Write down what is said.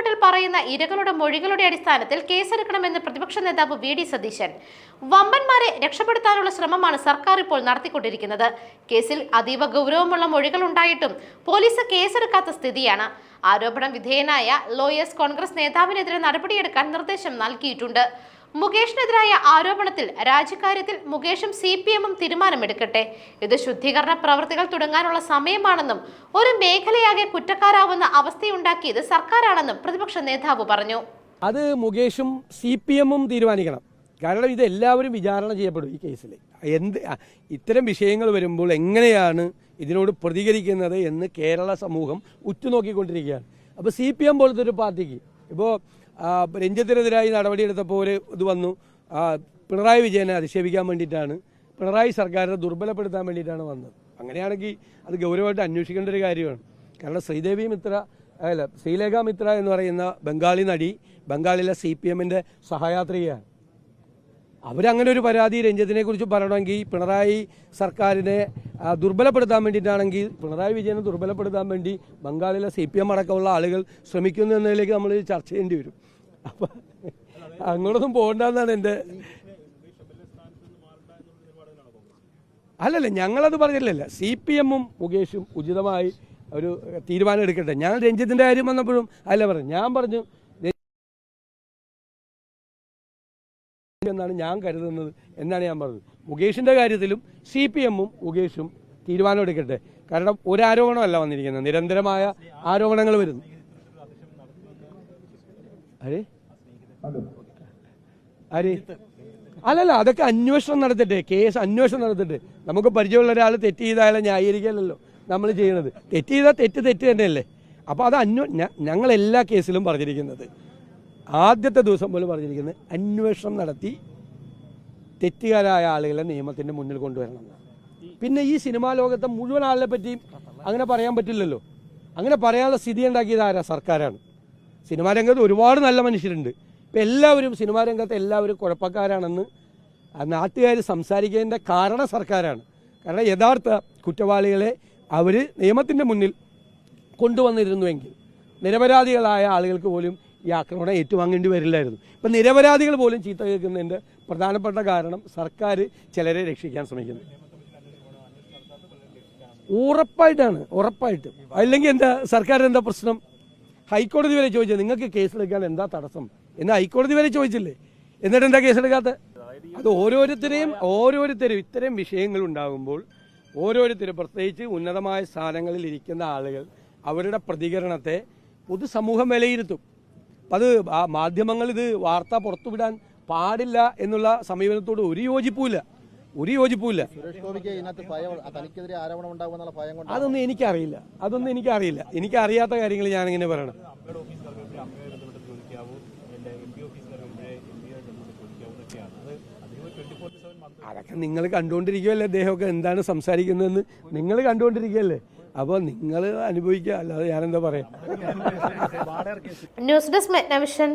റിപ്പോർട്ടിൽ പറയുന്ന ഇരകളുടെ മൊഴികളുടെ അടിസ്ഥാനത്തിൽ കേസെടുക്കണമെന്ന് പ്രതിപക്ഷ നേതാവ് വി.ഡി. സതീശൻ. വമ്പന്മാരെ രക്ഷപ്പെടുത്താനുള്ള ശ്രമമാണ് സർക്കാർ ഇപ്പോൾ നടത്തിക്കൊണ്ടിരിക്കുന്നത്. കേസിൽ അതീവ ഗൗരവമുള്ള മൊഴികൾ ഉണ്ടായിട്ടും പോലീസ് കേസെടുക്കാത്ത സ്ഥിതിയാണ്. ആരോപണം വിധേയനായ ലോയേഴ്സ് കോൺഗ്രസ് നേതാവിനെതിരെ നടപടിയെടുക്കാൻ നിർദ്ദേശം നൽകിയിട്ടുണ്ട്. മുകേഷിനെതിരായ ആരോപണത്തിൽ രാജിക്കാര്യത്തിൽ മുകേഷും CPM-ഉം തീരുമാനമെടുക്കട്ടെ. ഇത് ശുദ്ധീകരണ പ്രവൃത്തികൾ തുടങ്ങാനുള്ള സമയമാണെന്നും ഒരു മേഖലയാകെ കുറ്റക്കാരാവുന്ന അവസ്ഥയുണ്ടാക്കിയത് സർക്കാരാണെന്നും പ്രതിപക്ഷ നേതാവ് പറഞ്ഞു. അത് മുകേഷും CPM-ഉം തീരുമാനിക്കണം. കാരണം ഇത് എല്ലാവരും വിചാരണ ചെയ്യപ്പെടും. ഈ കേസിൽ ഇത്തരം വിഷയങ്ങൾ വരുമ്പോൾ എങ്ങനെയാണ് ഇതിനോട് പ്രതികരിക്കുന്നത് എന്ന് കേരള സമൂഹം ഉറ്റുനോക്കിക്കൊണ്ടിരിക്കുകയാണ്. അപ്പോൾ CPM പോലത്തെ ഒരു പാർട്ടിക്ക് ഇപ്പോൾ രഞ്ജിത്തിനെതിരായി നടപടിയെടുത്തപ്പോൾ ഒരു ഇത് വന്നു, പിണറായി വിജയനെ അധിക്ഷേപിക്കാൻ വേണ്ടിയിട്ടാണ്, പിണറായി സർക്കാരിനെ ദുർബലപ്പെടുത്താൻ വേണ്ടിയിട്ടാണ് വന്നത്. അങ്ങനെയാണെങ്കിൽ അത് ഗൗരവമായിട്ട് അന്വേഷിക്കേണ്ട ഒരു കാര്യമാണ്. കാരണം ശ്രീലേഖ മിത്ര എന്ന് പറയുന്ന ബംഗാളി നടി ബംഗാളിലെ CPM-ന്റെ സഹയാത്രികയാണ്. അവരങ്ങനെ ഒരു പരാതി രഞ്ജിത്തിനെ കുറിച്ച് പറയണമെങ്കിൽ പിണറായി സർക്കാരിനെ ദുർബലപ്പെടുത്താൻ വേണ്ടിയിട്ടാണെങ്കിൽ പിണറായി വിജയനെ ദുർബലപ്പെടുത്താൻ വേണ്ടി ബംഗാളിലെ CPM അടക്കമുള്ള ആളുകൾ ശ്രമിക്കുന്നു എന്നതിലേക്ക് നമ്മൾ ചർച്ച ചെയ്യേണ്ടി വരും. അപ്പം അങ്ങോട്ടൊന്നും പോകണ്ടെന്നാണ് എൻ്റെ. അല്ലല്ല, ഞങ്ങളത് പറഞ്ഞില്ലല്ല. CPM-ഉം മുകേഷും ഉചിതമായി ഒരു തീരുമാനം എടുക്കട്ടെ. ഞാൻ രഞ്ജിത്തിൻ്റെ കാര്യം വന്നപ്പോഴും അല്ല പറഞ്ഞു, ഞാൻ പറഞ്ഞു എന്നാണ് ഞാൻ കരുതുന്നത് എന്നാണ് ഞാൻ പറഞ്ഞത്. മുകേഷിൻ്റെ കാര്യത്തിലും CPM-ഉം മുകേഷും തീരുമാനം എടുക്കട്ടെ. കാരണം ഒരു ആരോപണമല്ല വന്നിരിക്കുന്നത്, നിരന്തരമായ ആരോപണങ്ങൾ വരുന്നു. അല്ലല്ല, അതൊക്കെ അന്വേഷണം നടത്തട്ടെ, കേസ് അന്വേഷണം നടത്തട്ടെ. നമുക്ക് പരിചയമുള്ള ഒരാൾ തെറ്റ് ചെയ്താലും ന്യായീകരിക്കാനല്ലോ നമ്മൾ ചെയ്യണത്. തെറ്റ് ചെയ്താൽ തെറ്റ് തന്നെയല്ലേ. അപ്പോൾ അത് ഞങ്ങൾ എല്ലാ കേസിലും പറഞ്ഞിരിക്കുന്നത്, ആദ്യത്തെ ദിവസം പോലും പറഞ്ഞിരിക്കുന്നത്, അന്വേഷണം നടത്തി തെറ്റുകാരായ ആളുകളെ നിയമത്തിൻ്റെ മുന്നിൽ കൊണ്ടുവരണം. പിന്നെ ഈ സിനിമാ ലോകത്തെ മുഴുവൻ ആളിനെ പറ്റിയും അങ്ങനെ പറയാൻ പറ്റില്ലല്ലോ. അങ്ങനെ പറയാനുള്ള സ്ഥിതി ഉണ്ടാക്കിയത് ആരാ? സർക്കാരാണ്. സിനിമാ രംഗത്ത് ഒരുപാട് നല്ല മനുഷ്യരുണ്ട്. ഇപ്പം എല്ലാവരും സിനിമാ രംഗത്ത് എല്ലാവരും കുഴപ്പക്കാരാണെന്ന് നാട്ടുകാർ സംസാരിക്കുന്നതിൻ്റെ കാരണം സർക്കാരാണ്. കാരണം യഥാർത്ഥ കുറ്റവാളികളെ അവർ നിയമത്തിൻ്റെ മുന്നിൽ കൊണ്ടുവന്നിരുന്നുവെങ്കിൽ നിരപരാധികളായ ആളുകൾക്ക് പോലും ഈ ആക്രമണം ഏറ്റുവാങ്ങേണ്ടി വരില്ലായിരുന്നു. ഇപ്പം നിരപരാധികൾ പോലും ചീത്ത കേൾക്കുന്നതിൻ്റെ പ്രധാനപ്പെട്ട കാരണം സർക്കാർ ചിലരെ രക്ഷിക്കാൻ ശ്രമിക്കുന്നു. ഉറപ്പായിട്ടും. അല്ലെങ്കിൽ എന്താ സർക്കാരിന് എന്താ പ്രശ്നം? ഹൈക്കോടതി വരെ ചോദിച്ചത്, നിങ്ങൾക്ക് കേസെടുക്കാൻ എന്താ തടസ്സം എന്ന് ഹൈക്കോടതി വരെ ചോദിച്ചില്ലേ? എന്നിട്ട് എന്താ കേസെടുക്കാത്ത? അത് ഓരോരുത്തരും ഇത്തരം വിഷയങ്ങൾ ഉണ്ടാകുമ്പോൾ ഓരോരുത്തരും, പ്രത്യേകിച്ച് ഉന്നതമായ സ്ഥാനങ്ങളിൽ ഇരിക്കുന്ന ആളുകൾ, അവരുടെ പ്രതികരണത്തെ പൊതുസമൂഹം വിലയിരുത്തും. അത് മാധ്യമങ്ങൾ ഇത് വാർത്ത പുറത്തുവിടാൻ പാടില്ല എന്നുള്ള സമീപനത്തോട് ഒരു യോജിപ്പുമില്ല. അതൊന്നും എനിക്കറിയില്ല. എനിക്കറിയാത്ത കാര്യങ്ങൾ ഞാനിങ്ങനെ പറയണം. അതൊക്കെ നിങ്ങൾ കണ്ടുകൊണ്ടിരിക്കുകയല്ലേ, അദ്ദേഹമൊക്കെ എന്താണ് സംസാരിക്കുന്നതെന്ന് നിങ്ങൾ കണ്ടുകൊണ്ടിരിക്കുകയല്ലേ. അപ്പോൾ നിങ്ങൾ അനുഭവിക്കുക, അല്ലാതെ ഞാനെന്താ പറയാം. News desk മെഗ്നവിഷൻ.